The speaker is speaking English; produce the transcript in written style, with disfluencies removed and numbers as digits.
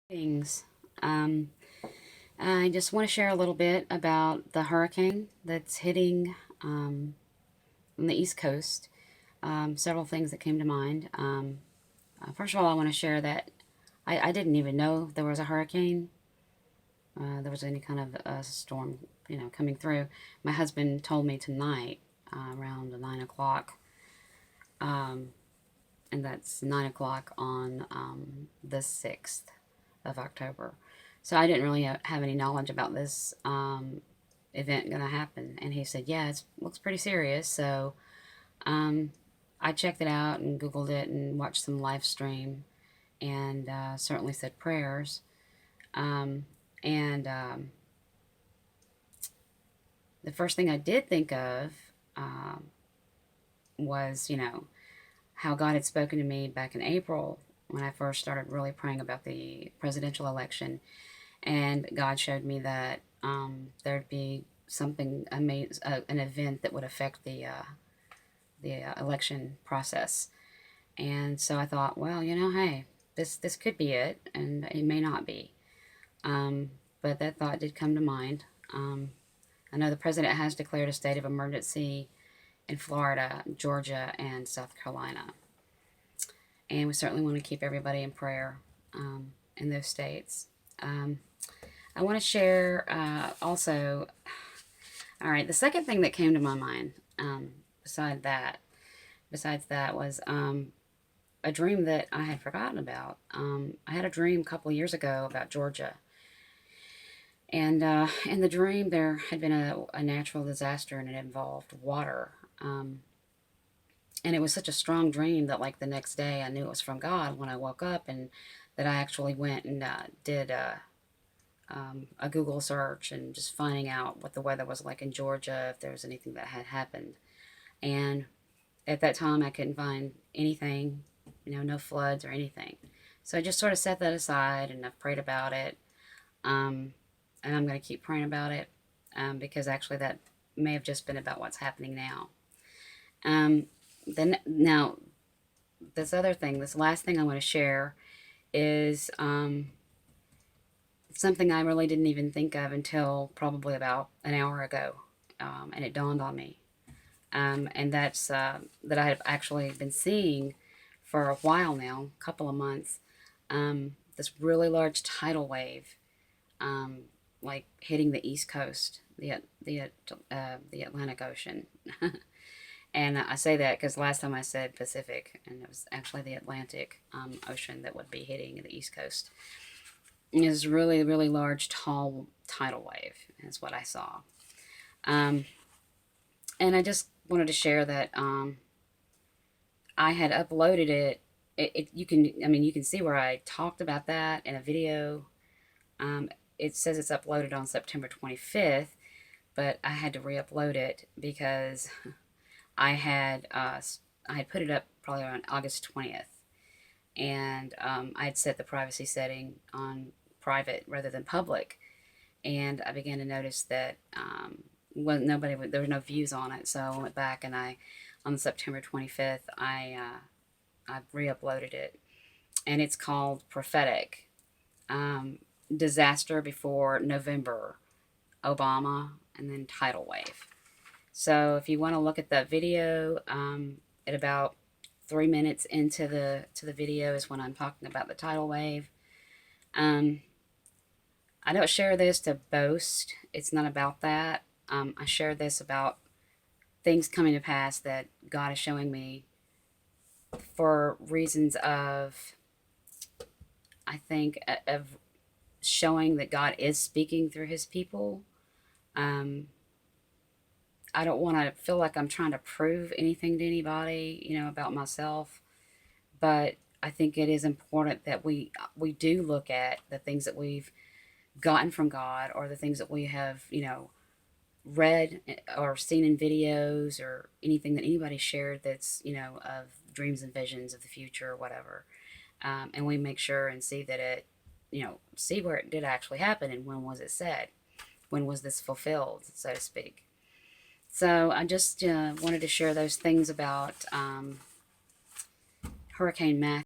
Things. Um, I just want to share a little bit about the hurricane that's hitting on the East Coast. Several things that came to mind. First of all, I want to share that I didn't even know there was a hurricane. There was any kind of storm, coming through. My husband told me tonight around 9 o'clock, um, and that's 9 o'clock on the 6th of October. So I didn't really have any knowledge about this event going to happen. And he said, yeah, it looks pretty serious. So um, I checked it out and Googled it and watched some live stream and certainly said prayers. And the first thing I did think of um, was, how God had spoken to me back in April when I first started really praying about the presidential election. And God showed me that there'd be something amazing, an event that would affect the election process. And so I thought, well, hey, this could be it, and it may not be. Um, but that thought did come to mind. I know the president has declared a state of emergency in Florida, Georgia, and South Carolina. And we certainly want to keep everybody in prayer in those states. I want to share also. All right, the second thing that came to my mind, besides that, was a dream that I had forgotten about. I had a dream a couple of years ago about Georgia, and in the dream there had been a natural disaster, and it involved water. And it was such a strong dream that, like, the next day I knew it was from God when I woke up, and that I actually went and did a Google search and just finding out what the weather was like in Georgia, if there was anything that had happened. And at that time, I couldn't find anything, no floods or anything. So I just sort of set that aside, and I've prayed about it. And I'm going to keep praying about it because actually that may have just been about what's happening now. Then now, this last thing I want to share is something I really didn't even think of until probably about an hour ago, and it dawned on me. And that's that I have actually been seeing for a while now, a couple of months, this really large tidal wave, um, like hitting the East Coast, the Atlantic Ocean. And I say that because last time I said Pacific, and it was actually the Atlantic Ocean that would be hitting the East Coast. It was really, really large, tall tidal wave, is what I saw. And I just wanted to share that I had uploaded it. You can see where I talked about that in a video. It says it's uploaded on September 25th, but I had to re-upload it because I had put it up probably around August 20th, and I had set the privacy setting on private rather than public, and I began to notice that there were no views on it. So I went back and on September 25th, I re-uploaded it, and it's called Prophetic, Disaster Before November, Obama, and then Tidal Wave. So if you want to look at that video, at about 3 minutes into the video is when I'm talking about the tidal wave. I don't share this to boast. It's not about that. I share this about things coming to pass that God is showing me for reasons of, I think, of showing that God is speaking through his people. I don't want to feel like I'm trying to prove anything to anybody, about myself. But I think it is important that we do look at the things that we've gotten from God, or the things that we have, read or seen in videos, or anything that anybody shared that's, of dreams and visions of the future or whatever. And we make sure and see that it, see where it did actually happen, and when was it said? When was this fulfilled, so to speak? So I just wanted to share those things about Hurricane Matthew.